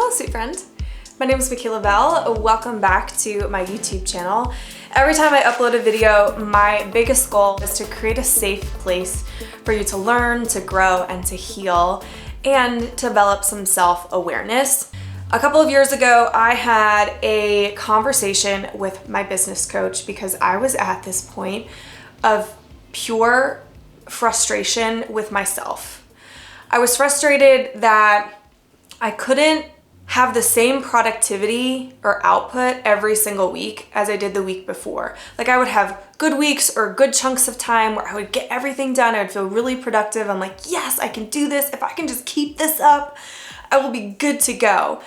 Hello, sweet friend. My name is Michaela Bell. Welcome back to my YouTube channel. Every time I upload a video, my biggest goal is to create a safe place for you to learn, to grow, and to heal, and develop some self-awareness. A couple of years ago, I had a conversation with my business coach because I was at this point of pure frustration with myself. I was frustrated that I couldn't have the same productivity or output every single week as I did the week before. Like, I would have good weeks or good chunks of time where I would get everything done. I would feel really productive. I'm like, yes, I can do this. If I can just keep this up, I will be good to go.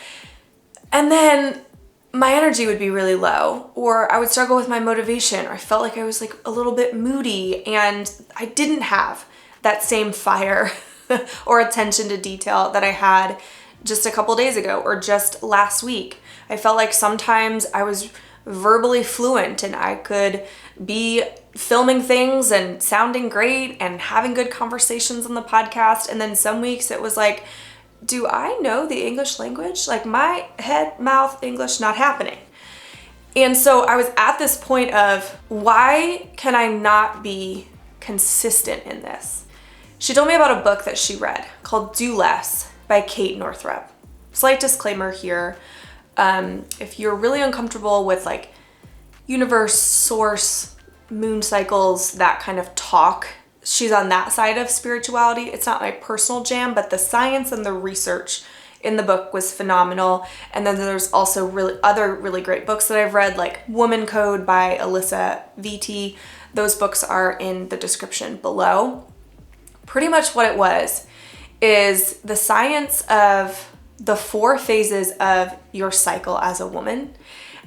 And then my energy would be really low, or I would struggle with my motivation, or I felt like I was like a little bit moody and I didn't have that same fire or attention to detail that I had just a couple days ago or just last week. I felt like sometimes I was verbally fluent and I could be filming things and sounding great and having good conversations on the podcast. And then some weeks it was like, do I know the English language? Like, my head, mouth, English not happening. And so I was at this point of, why can I not be consistent in this? She told me about a book that she read called Do Less by Kate Northrup. Slight disclaimer here. If you're really uncomfortable with like universe, source, moon cycles, that kind of talk, she's on that side of spirituality. It's not my personal jam, but the science and the research in the book was phenomenal. And then there's also other really great books that I've read, like Woman Code by Alyssa Vitti. Those books are in the description below. Pretty much what it was is the science of the 4 phases of your cycle as a woman,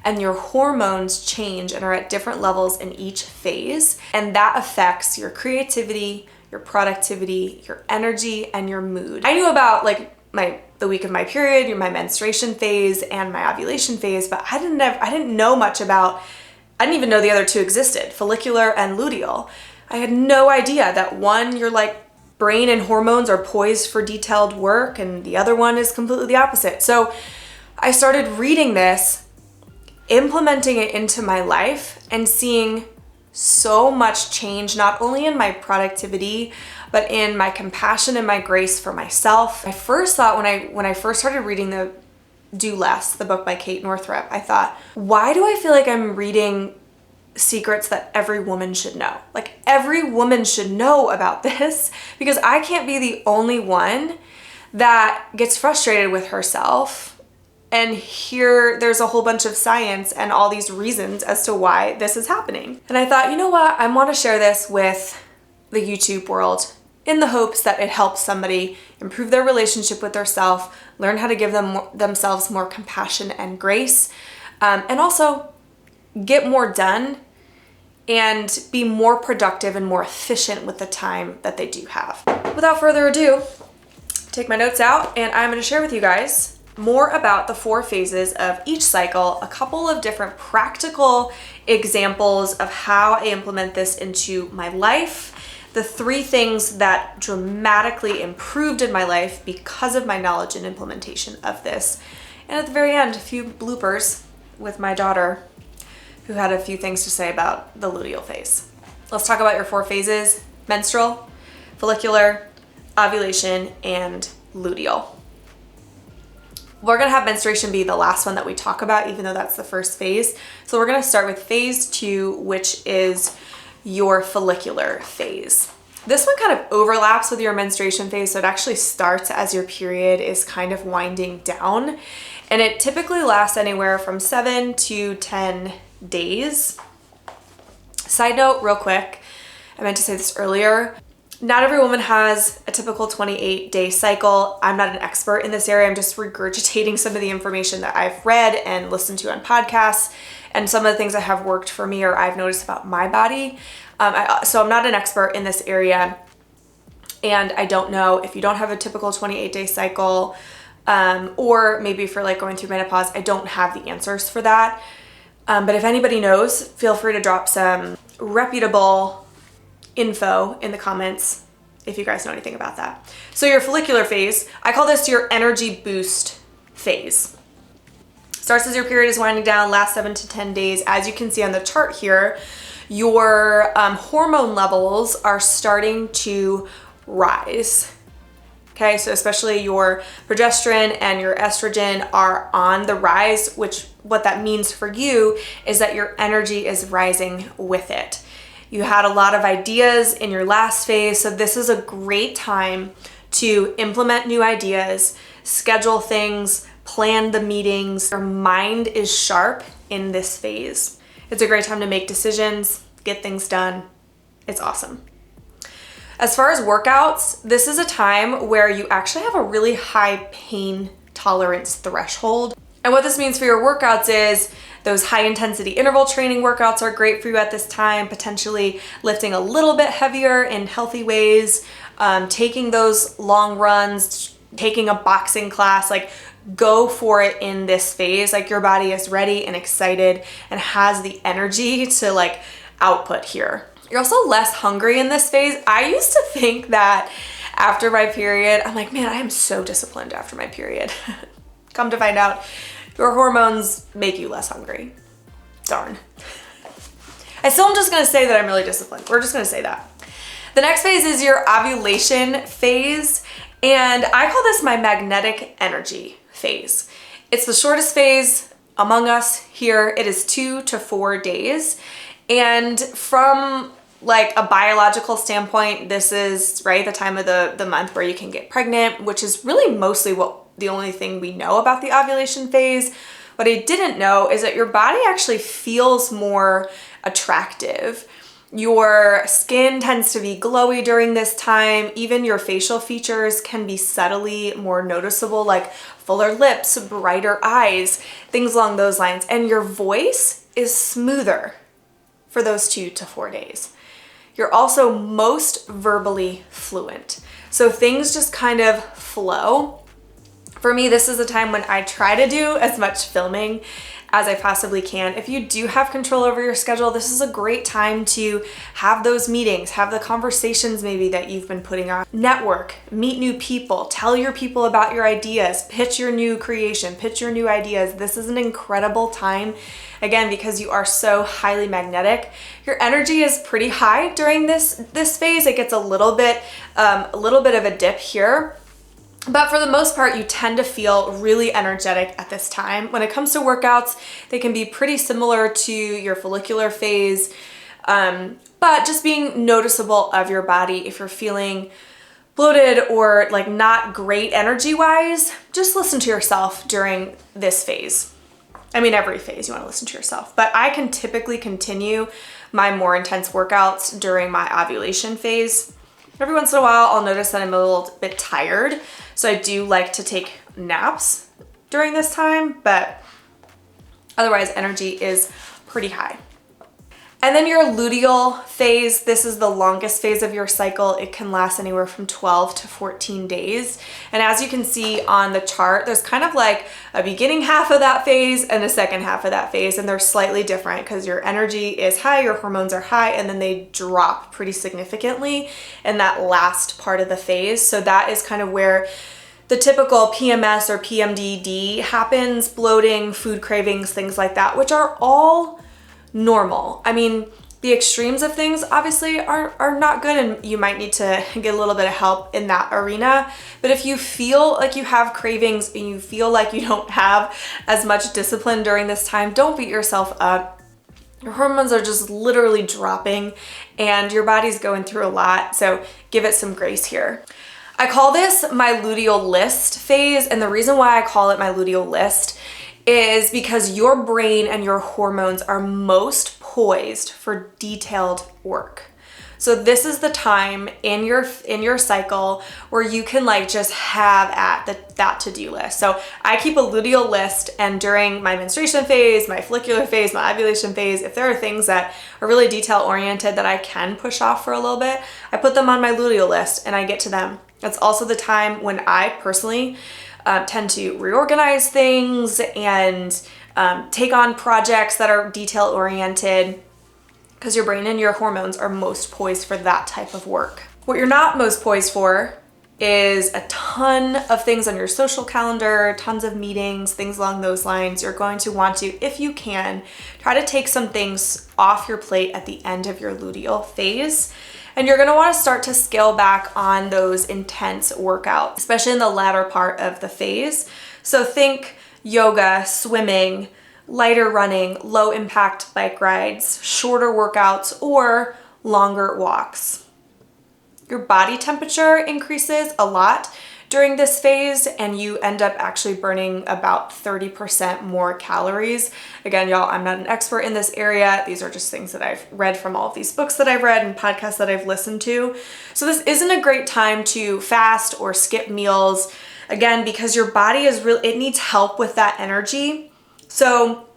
and your hormones change and are at different levels in each phase, and that affects your creativity, your productivity, your energy, and your mood. I knew about like the week of my period, my menstruation phase, and my ovulation phase, but I didn't know much about. I didn't even know the other 2 existed, follicular and luteal. I had no idea that one, your like brain and hormones are poised for detailed work, and the other one is completely the opposite. So I started reading this, implementing it into my life, and seeing so much change, not only in my productivity, but in my compassion and my grace for myself. I first thought when I first started reading the Do Less, the book by Kate Northrup, I thought, why do I feel like I'm reading secrets that every woman should know? Like, every woman should know about this, because I can't be the only one that gets frustrated with herself. And here there's a whole bunch of science and all these reasons as to why this is happening. And I thought, you know what? I want to share this with the YouTube world in the hopes that it helps somebody improve their relationship with themselves, learn how to give themselves more compassion and grace, and also get more done and be more productive and more efficient with the time that they do have. Without further ado, take my notes out, and I'm going to share with you guys more about the 4 phases of each cycle, a couple of different practical examples of how I implement this into my life, the 3 things that dramatically improved in my life because of my knowledge and implementation of this, and at the very end, a few bloopers with my daughter, who had a few things to say about the luteal phase. Let's talk about your 4 phases: menstrual, follicular, ovulation, and luteal. We're gonna have menstruation be the last one that we talk about, even though that's the first phase. So we're gonna start with phase 2, which is your follicular phase. This one kind of overlaps with your menstruation phase, so it actually starts as your period is kind of winding down. And it typically lasts anywhere from 7 to 10 days. Side note, real quick, I meant to say this earlier. Not every woman has a typical 28-day cycle. I'm not an expert in this area. I'm just regurgitating some of the information that I've read and listened to on podcasts, and some of the things that have worked for me or I've noticed about my body. So I'm not an expert in this area, and I don't know if you don't have a typical 28-day cycle, or maybe for like going through menopause, I don't have the answers for that. But if anybody knows, feel free to drop some reputable info in the comments if you guys know anything about that. So your follicular phase, I call this your energy boost phase. Starts as your period is winding down, lasts 7 to 10 days. As you can see on the chart here, your hormone levels are starting to rise. Okay, so especially your progesterone and your estrogen are on the rise, which what that means for you is that your energy is rising with it. You had a lot of ideas in your last phase, so this is a great time to implement new ideas, schedule things, plan the meetings. Your mind is sharp in this phase. It's a great time to make decisions, get things done. It's awesome. As far as workouts, this is a time where you actually have a really high pain tolerance threshold. And what this means for your workouts is those high intensity interval training workouts are great for you at this time, potentially lifting a little bit heavier in healthy ways, taking those long runs, taking a boxing class, like go for it in this phase. Like your body is ready and excited and has the energy to like output here. You're also less hungry in this phase. I used to think that after my period, I'm like, man, I am so disciplined after my period. Come to find out, your hormones make you less hungry. Darn. I still am just gonna say that I'm really disciplined. We're just gonna say that. The next phase is your ovulation phase, and I call this my magnetic energy phase. It's the shortest phase among us here. It is 2 to 4 days. And from like a biological standpoint, this is right the time of the month where you can get pregnant, which is really mostly the only thing we know about the ovulation phase. What I didn't know is that your body actually feels more attractive. Your skin tends to be glowy during this time. Even your facial features can be subtly more noticeable, like fuller lips, brighter eyes, things along those lines. And your voice is smoother for those 2 to 4 days. You're also most verbally fluent. So things just kind of flow. For me, this is a time when I try to do as much filming as I possibly can. If you do have control over your schedule, this is a great time to have those meetings, have the conversations maybe that you've been putting on. Network, meet new people, tell your people about your ideas, pitch your new creation, pitch your new ideas. This is an incredible time, again, because you are so highly magnetic. Your energy is pretty high during this phase. It gets a little bit of a dip here. But for the most part, you tend to feel really energetic at this time. When it comes to workouts, they can be pretty similar to your follicular phase, but just being noticeable of your body. If you're feeling bloated or like not great energy-wise, just listen to yourself during this phase. I mean, every phase you want to listen to yourself, but I can typically continue my more intense workouts during my ovulation phase. Every once in a while, I'll notice that I'm a little bit tired. So I do like to take naps during this time, but otherwise energy is pretty high. And then your luteal phase, this is the longest phase of your cycle. It can last anywhere from 12 to 14 days. And as you can see on the chart, there's kind of like a beginning half of that phase and a second half of that phase, and they're slightly different because your energy is high, your hormones are high, and then they drop pretty significantly in that last part of the phase. So that is kind of where the typical PMS or PMDD happens, bloating, food cravings, things like that, which are all normal. I mean, the extremes of things obviously are not good, and you might need to get a little bit of help in that arena. But if you feel like you have cravings and you feel like you don't have as much discipline during this time, don't beat yourself up. Your hormones are just literally dropping and your body's going through a lot, so give it some grace here. I call this my luteal list phase, and the reason why I call it my luteal list is because your brain and your hormones are most poised for detailed work. So this is the time in your cycle where you can like just have at that to-do list. So I keep a luteal list, and during my menstruation phase, my follicular phase, my ovulation phase, if there are things that are really detail oriented that I can push off for a little bit, I put them on my luteal list and I get to them. That's also the time when I personally tend to reorganize things and take on projects that are detail oriented, because your brain and your hormones are most poised for that type of work. What you're not most poised for is a ton of things on your social calendar, tons of meetings, things along those lines. You're going to want to, if you can, try to take some things off your plate at the end of your luteal phase. And you're gonna wanna start to scale back on those intense workouts, especially in the latter part of the phase. So think yoga, swimming, lighter running, low impact bike rides, shorter workouts, or longer walks. Your body temperature increases a lot during this phase, and you end up actually burning about 30% more calories. Again, y'all, I'm not an expert in this area. These are just things that I've read from all of these books that I've read and podcasts that I've listened to. So this isn't a great time to fast or skip meals, again, because your body it needs help with that energy. So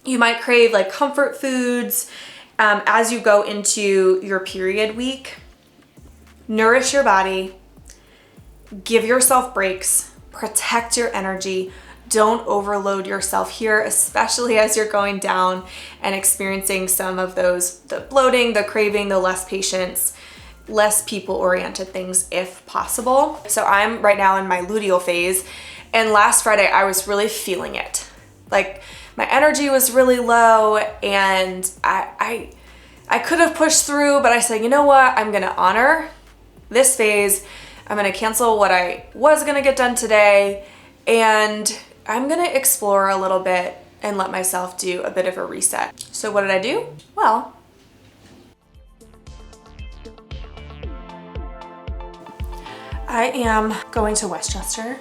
you might crave like comfort foods as you go into your period week. Nourish your body. Give yourself breaks, protect your energy. Don't overload yourself here, especially as you're going down and experiencing some of those, the bloating, the craving, the less patience, less people-oriented things if possible. So I'm right now in my luteal phase, and last Friday I was really feeling it. Like my energy was really low, and I could have pushed through, but I said, you know what? I'm gonna honor this phase. I'm gonna cancel what I was gonna get done today, and I'm gonna explore a little bit and let myself do a bit of a reset. So what did I do? Well, I am going to Westchester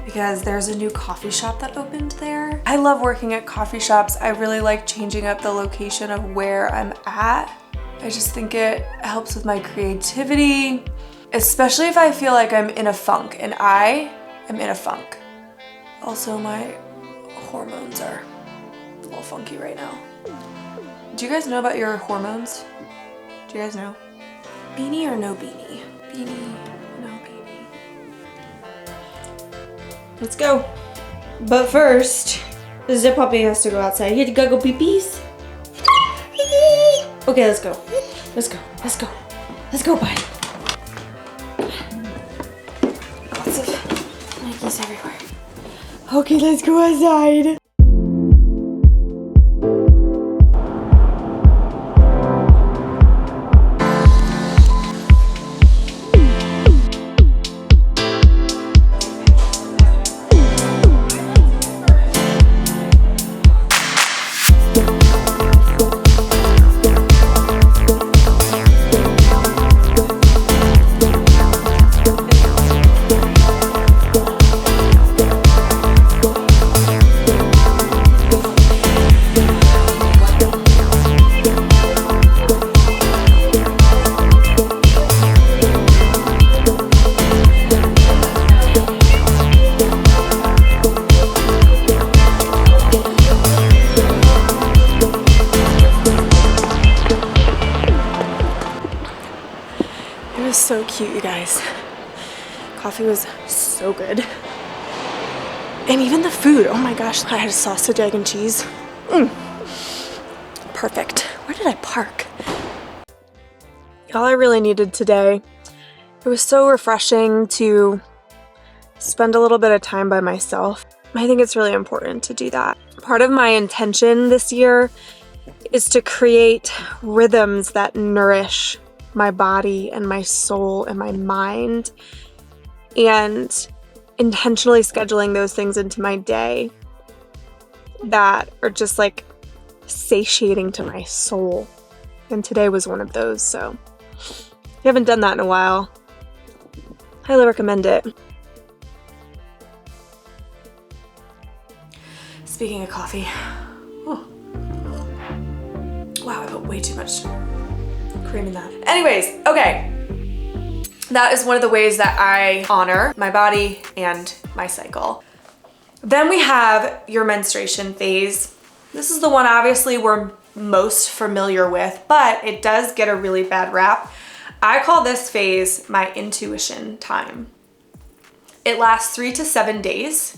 because there's a new coffee shop that opened there. I love working at coffee shops. I really like changing up the location of where I'm at. I just think it helps with my creativity, especially if I feel like I'm in a funk, and I am in a funk. Also, my hormones are a little funky right now. Do you guys know about your hormones? Do you guys know? Beanie or no beanie? Beanie, no beanie. Let's go. But first, Zip Puppy has to go outside. You had to go pee-pees? Okay, let's go. Let's go. Let's go. Let's go, bud. Lots of Nikes everywhere. Okay, let's go outside. So cute, you guys. Coffee was so good. And even the food, oh my gosh, I had a sausage, egg, and cheese. Perfect. Where did I park? All I really needed today, it was so refreshing to spend a little bit of time by myself. I think it's really important to do that. Part of my intention this year is to create rhythms that nourish my body and my soul and my mind, and intentionally scheduling those things into my day that are just like satiating to my soul. And today was one of those. So if you haven't done that in a while, highly recommend it. Speaking of coffee, oh. Wow, I put way too much cream in that. Anyways, okay. That is one of the ways that I honor my body and my cycle. Then we have your menstruation phase. This is the one obviously we're most familiar with, but it does get a really bad rap. I call this phase my intuition time. It lasts 3 to 7 days.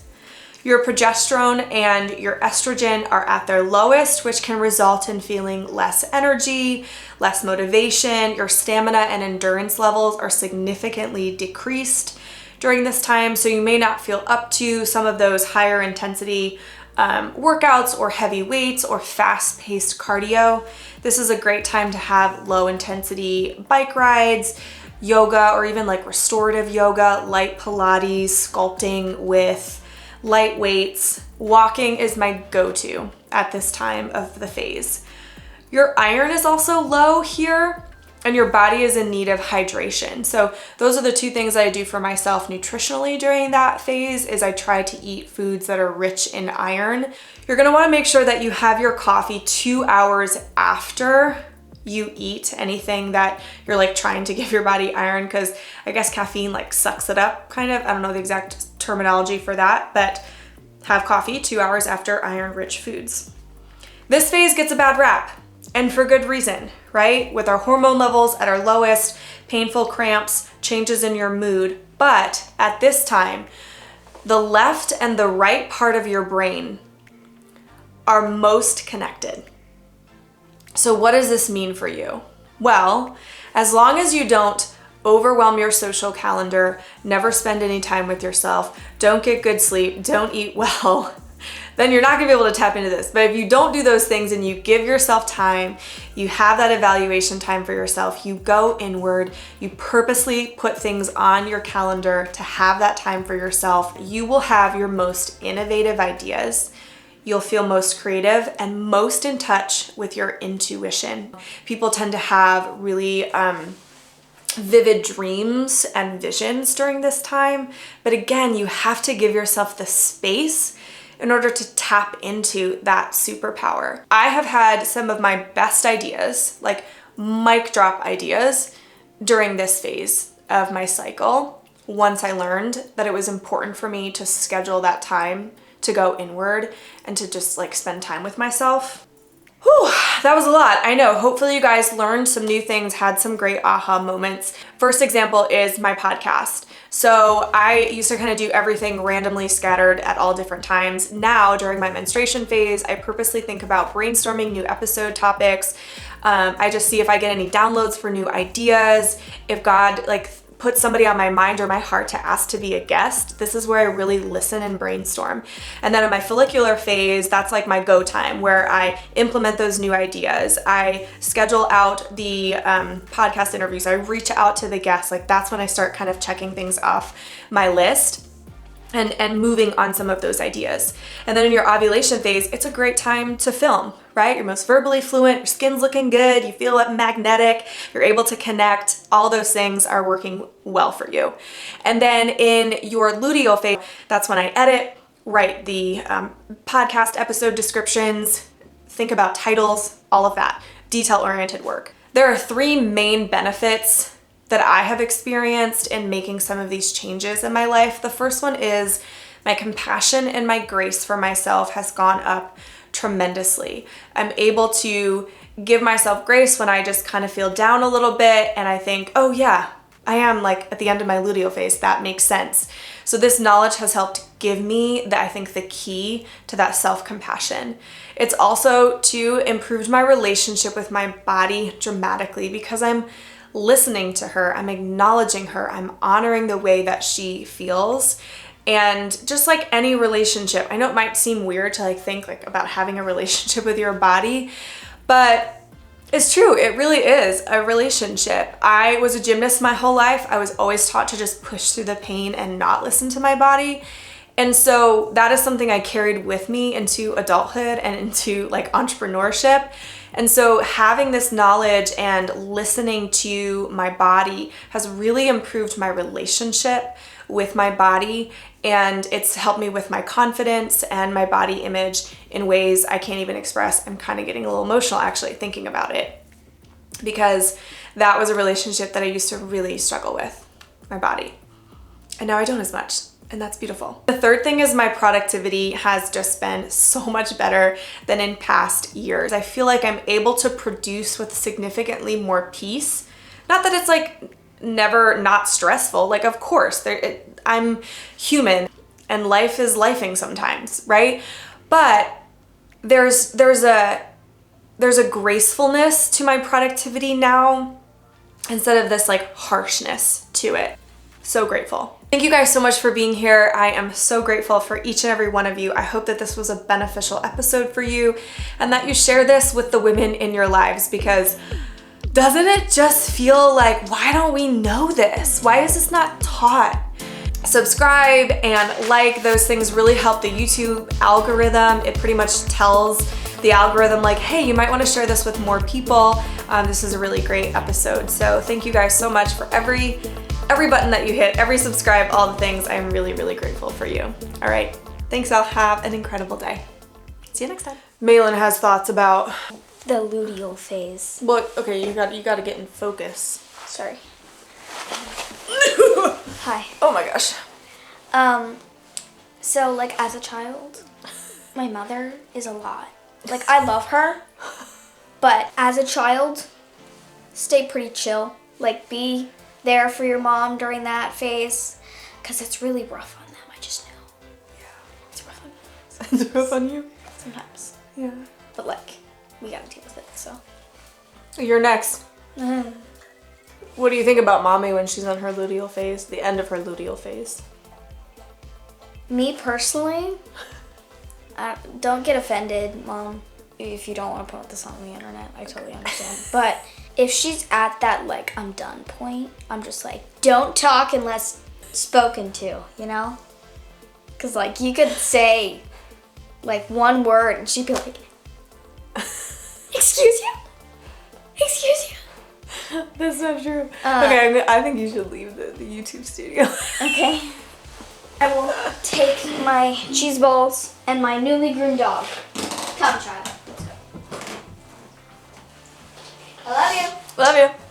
Your progesterone and your estrogen are at their lowest, which can result in feeling less energy, less motivation. Your stamina and endurance levels are significantly decreased during this time, so you may not feel up to some of those higher intensity workouts or heavy weights or fast-paced cardio. This is a great time to have low intensity bike rides, yoga, or even like restorative yoga, light Pilates, sculpting with light weights. Walking is my go-to at this time of the phase. Your iron is also low here, and your body is in need of hydration. So those are the two things that I do for myself nutritionally during that phase is I try to eat foods that are rich in iron. You're gonna wanna make sure that you have your coffee 2 hours after you eat anything that you're like trying to give your body iron, because I guess caffeine like sucks it up kind of. I don't know the exact terminology for that, but have coffee 2 hours after iron-rich foods. This phase gets a bad rap, and for good reason, right? With our hormone levels at our lowest, painful cramps, changes in your mood. But at this time, the left and the right part of your brain are most connected. So what does this mean for you? Well, as long as you don't overwhelm your social calendar, never spend any time with yourself, don't get good sleep, don't eat well, then you're not gonna be able to tap into this. But if you don't do those things and you give yourself time, you have that evaluation time for yourself, you go inward, you purposely put things on your calendar to have that time for yourself, you will have your most innovative ideas. You'll feel most creative and most in touch with your intuition. People tend to have really vivid dreams and visions during this time. But again, you have to give yourself the space in order to tap into that superpower. I have had some of my best ideas, like mic drop ideas, during this phase of my cycle. Once I learned that it was important for me to schedule that time to go inward and to just like spend time with myself. Whew, that was a lot. I know. Hopefully you guys learned some new things, had some great aha moments. First example is my podcast. So I used to kind of do everything randomly scattered at all different times. Now, during my menstruation phase, I purposely think about brainstorming new episode topics. I just see if I get any downloads for new ideas. If God put somebody on my mind or my heart to ask to be a guest, this is where I really listen and brainstorm. And then in my follicular phase, that's like my go time where I implement those new ideas. I schedule out the podcast interviews. I reach out to the guests. Like that's when I start kind of checking things off my list and moving on some of those ideas. And then in your ovulation phase, it's a great time to film, right? You're most verbally fluent, your skin's looking good, you feel magnetic, you're able to connect, all those things are working well for you. And then in your luteal phase, that's when I edit, write the podcast episode descriptions, think about titles, all of that, detail-oriented work. There are 3 main benefits that I have experienced in making some of these changes in my life. The first one is my compassion and my grace for myself has gone up tremendously. I'm able to give myself grace when I just kind of feel down a little bit and I think, oh yeah, I am at the end of my luteal phase, that makes sense. So this knowledge has helped give me I think the key to that self-compassion. It's also improved my relationship with my body dramatically because I'm listening to her, I'm acknowledging her, I'm honoring the way that she feels. And just like any relationship, I know it might seem weird to think about having a relationship with your body, but it's true, it really is a relationship. I was a gymnast my whole life. I was always taught to just push through the pain and not listen to my body. And so that is something I carried with me into adulthood and into entrepreneurship. And so having this knowledge and listening to my body has really improved my relationship with my body, and it's helped me with my confidence and my body image in ways I can't even express. I'm kind of getting a little emotional actually thinking about it, because that was a relationship that I used to really struggle with, my body. And now I don't as much. And that's beautiful. The third thing is my productivity has just been so much better than in past years. I feel like I'm able to produce with significantly more peace. Not that it's never not stressful. Of course, I'm human. and life is lifing sometimes, right? But there's a gracefulness to my productivity now instead of this like harshness to it. So grateful. Thank you guys so much for being here. I am so grateful for each and every one of you. I hope that this was a beneficial episode for you and that you share this with the women in your lives, because doesn't it just feel like, why don't we know this? Why is this not taught? Subscribe and like, those things really help the YouTube algorithm. It pretty much tells the algorithm like, hey, you might want to share this with more people. This is a really great episode. So thank you guys so much for every button that you hit, every subscribe, all the things. I'm really, really grateful for you. All right, thanks. I'll have an incredible day. See you next time. Malin has thoughts about the luteal phase. Well, okay, you got to get in focus. Sorry. Hi. Oh my gosh. So like as a child, my mother is a lot. Like I love her, but as a child, stay pretty chill. Like be there for your mom during that phase, because it's really rough on them. I just know. Yeah. It's rough on them. It's rough on you? Sometimes. Yeah. But like, we gotta deal with it, so. You're next. Mm-hmm. What do you think about mommy when she's on her luteal phase, the end of her luteal phase? Me personally, don't get offended, Mom, if you don't want to put this on the internet. I totally understand. But if she's at that, like, I'm done point, I'm just like, don't talk unless spoken to, you know? Because, like, you could say, like, one word and she'd be like, excuse you? Excuse you? That's not true. Okay, I think you should leave the YouTube studio. Okay. I will take my cheese balls and my newly groomed dog. Come, child. Let's go. I love you. Love you.